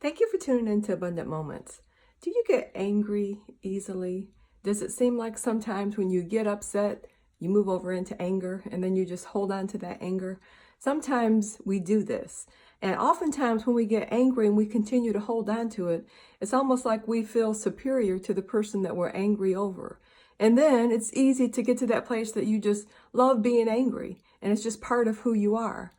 Thank you for tuning in to Abundant Moments. Do you get angry easily? Does it seem like sometimes when you get upset, you move over into anger and then you just hold on to that anger? Sometimes we do this. And oftentimes when we get angry and we continue to hold on to it, it's almost like we feel superior to the person that we're angry over. And then it's easy to get to that place that you just love being angry and it's just part of who you are.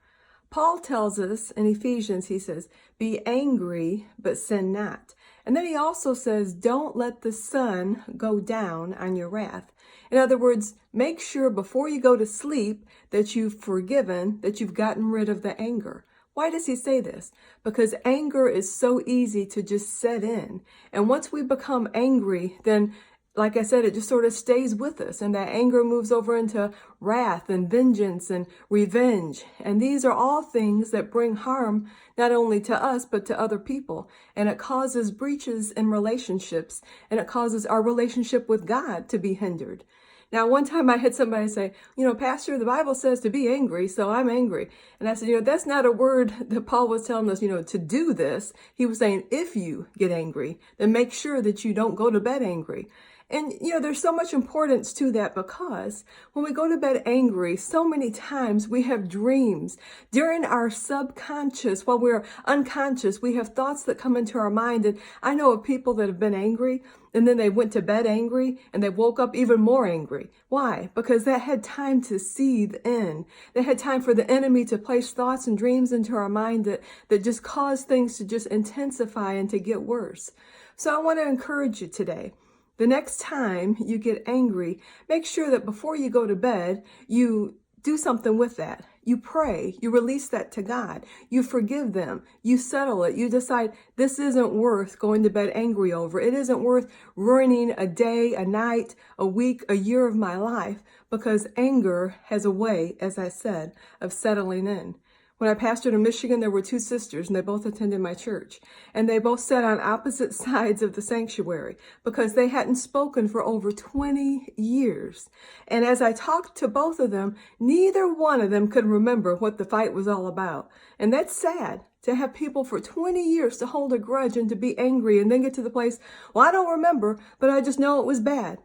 Paul tells us in Ephesians, he says, be angry, but sin not. And then he also says, don't let the sun go down on your wrath. In other words, make sure before you go to sleep that you've forgiven, that you've gotten rid of the anger. Why does he say this? Because anger is so easy to just set in. And once we become angry, then like I said, it just sort of stays with us, and that anger moves over into wrath and vengeance and revenge. And these are all things that bring harm not only to us, but to other people. And it causes breaches in relationships, and it causes our relationship with God to be hindered. Now, one time I had somebody say, Pastor, the Bible says to be angry, so I'm angry. And I said, that's not a word that Paul was telling us, to do this. He was saying, if you get angry, then make sure that you don't go to bed angry. And, there's so much importance to that, because when we go to bed angry, so many times we have dreams during our subconscious. While we're unconscious, we have thoughts that come into our mind. And I know of people that have been angry and then they went to bed angry and they woke up even more angry. Why? Because that had time to seethe in. They had time for the enemy to place thoughts and dreams into our mind that just cause things to just intensify and to get worse. So I want to encourage you today. The next time you get angry, make sure that before you go to bed, you do something with that. You pray, you release that to God, you forgive them, you settle it, you decide this isn't worth going to bed angry over. It isn't worth ruining a day, a night, a week, a year of my life, because anger has a way, as I said, of settling in. When I pastored in Michigan, there were two sisters, and they both attended my church. And they both sat on opposite sides of the sanctuary because they hadn't spoken for over 20 years. And as I talked to both of them, neither one of them could remember what the fight was all about. And that's sad, to have people for 20 years to hold a grudge and to be angry and then get to the place, well, I don't remember, but I just know it was bad.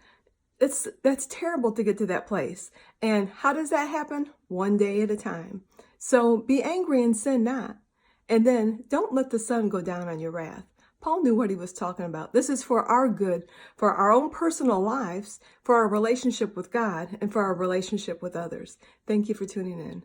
That's terrible to get to that place. And how does that happen? One day at a time. So be angry and sin not. And then don't let the sun go down on your wrath. Paul knew what he was talking about. This is for our good, for our own personal lives, for our relationship with God, and for our relationship with others. Thank you for tuning in.